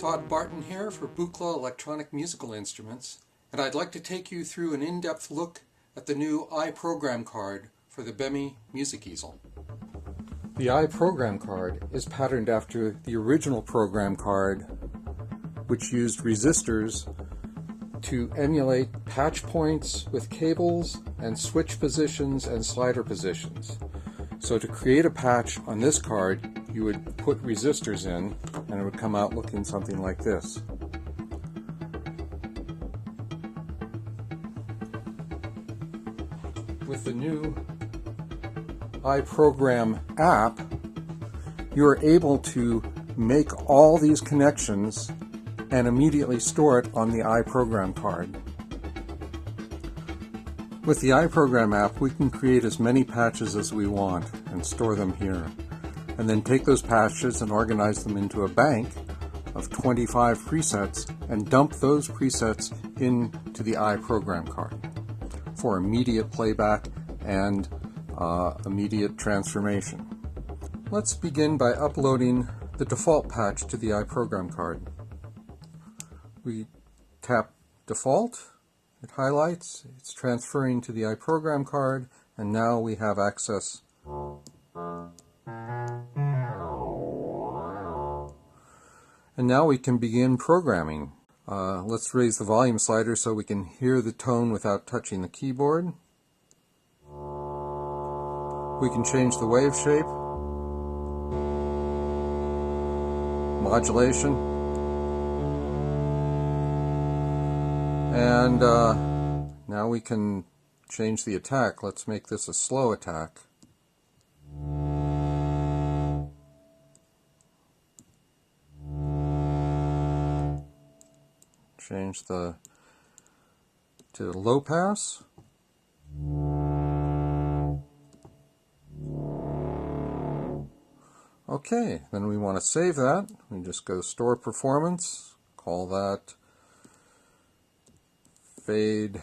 Todd Barton here for Buchla Electronic Musical Instruments, and I'd like to take you through an in-depth look at the new iProgramCard for the Buchla Music Easel. The iProgramCard is patterned after the original program card, which used resistors to emulate patch points with cables and switch positions and slider positions. So to create a patch on this card, you would put resistors in and it would come out looking something like this. With the new iProgram app, you are able to make all these connections and immediately store it on the iProgram card. With the iProgram app, we can create as many patches as we want and store them here, and then take those patches and organize them into a bank of 25 presets and dump those presets into the iProgram card for immediate playback and immediate transformation. Let's begin by uploading the default patch to the iProgram card. We tap Default, it highlights, it's transferring to the iProgram card, and now we have access. And now we can begin programming. Let's raise the volume slider so we can hear the tone without touching the keyboard. We can change the wave shape, modulation, and now we can change the attack. Let's make this a slow attack. Change to low pass. Okay, then we want to save that. We just go Store Performance, call that Fade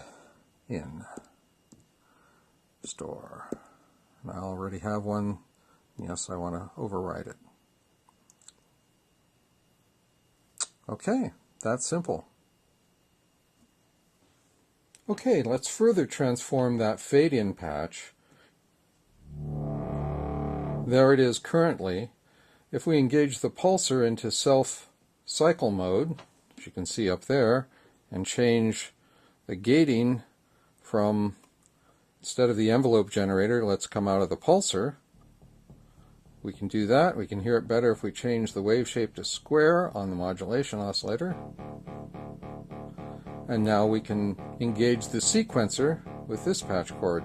In Store. And I already have one. Yes, I want to override it. Okay, that's simple. Okay, let's further transform that fade-in patch. There it is currently. If we engage the pulsar into self-cycle mode, as you can see up there, and change the gating from, instead of the envelope generator, let's come out of the pulsar. We can do that. We can hear it better if we change the wave shape to square on the modulation oscillator. And now we can engage the sequencer with this patch cord.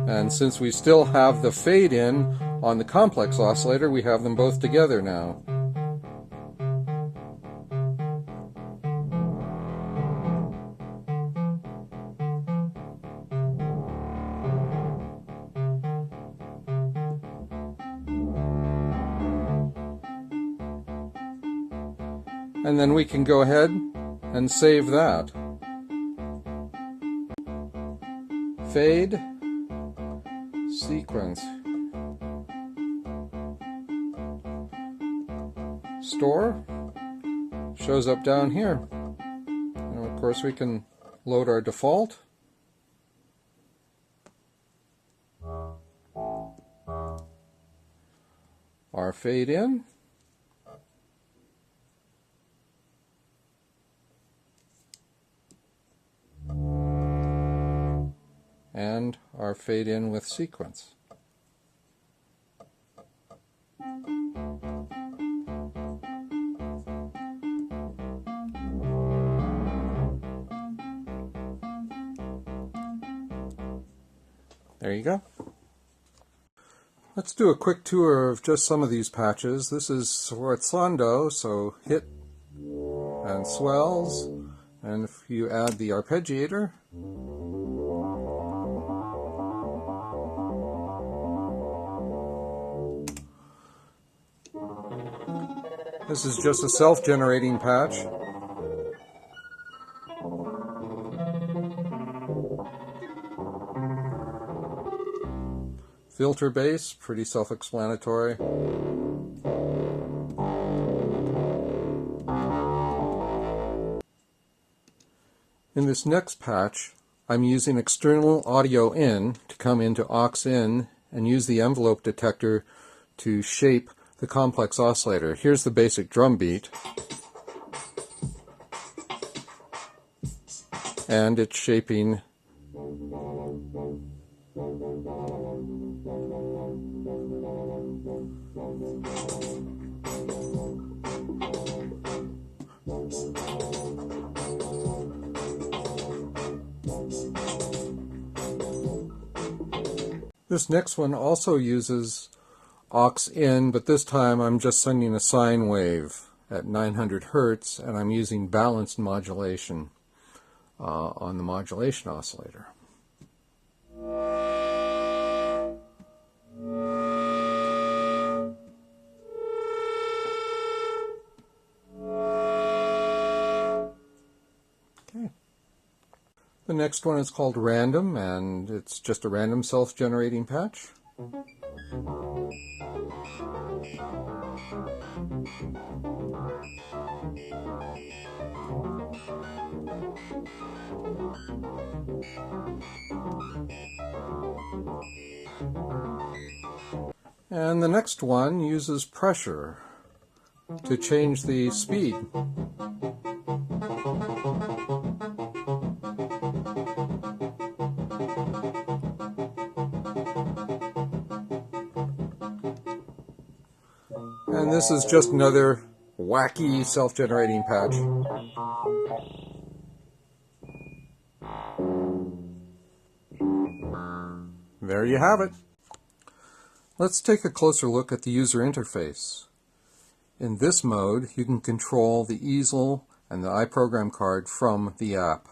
And since we still have the fade in on the complex oscillator, we have them both together now. And then we can go ahead and save that. Fade, sequence, store, shows up down here. And of course we can load our default. Our fade in. And our fade in with sequence. There you go. Let's do a quick tour of just some of these patches. This is sforzando, so hit and swells, and if you add the arpeggiator, this is just a self-generating patch. Filter base, pretty self-explanatory. In this next patch, I'm using external audio in to come into aux in and use the envelope detector to shape the complex oscillator. Here's the basic drum beat, and it's shaping This next one also uses aux in, but this time I'm just sending a sine wave at 900 Hertz, and I'm using balanced modulation on the modulation oscillator. The next one is called random, and it's just a random self-generating patch. And the next one uses pressure to change the speed. And this is just another wacky self-generating patch. There you have it. Let's take a closer look at the user interface. In this mode, you can control the easel and the iProgramCard from the app.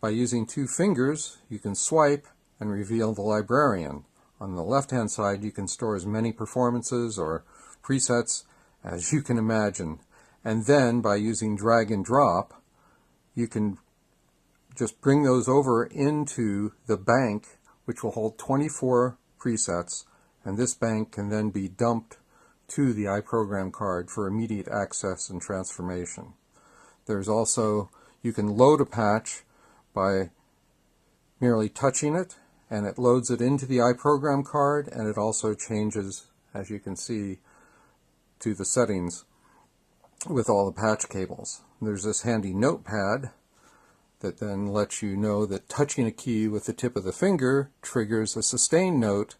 By using two fingers, you can swipe and reveal the librarian. On the left-hand side, you can store as many performances or presets as you can imagine. And then, by using drag and drop, you can just bring those over into the bank, which will hold 24 presets, and this bank can then be dumped to the iProgramCard for immediate access and transformation. There's also, you can load a patch by merely touching it, and it loads it into the iProgramCard, and it also changes, as you can see, to the settings with all the patch cables. There's this handy notepad that then lets you know that touching a key with the tip of the finger triggers a sustain note,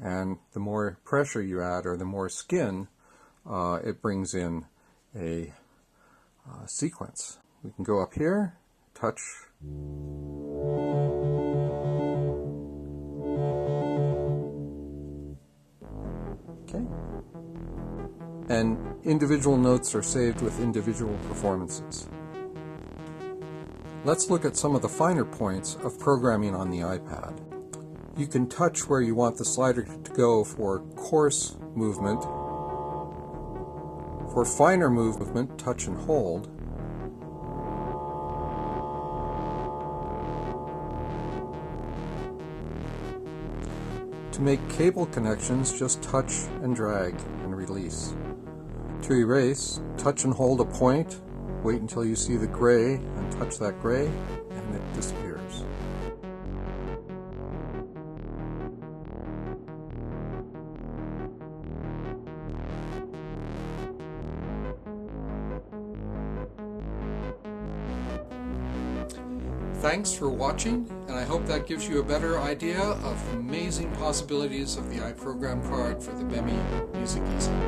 and the more pressure you add, or the more skin, it brings in a sequence. We can go up here, touch. Okay. And individual notes are saved with individual performances. Let's look at some of the finer points of programming on the iPad. You can touch where you want the slider to go for coarse movement. For finer movement, touch and hold. To make cable connections, just touch and drag and release. To erase, touch and hold a point, wait until you see the gray and touch that gray, and it disappears. Thanks for watching, and I hope that gives you a better idea of amazing possibilities of the iProgramCard for the Buchla Music Easel.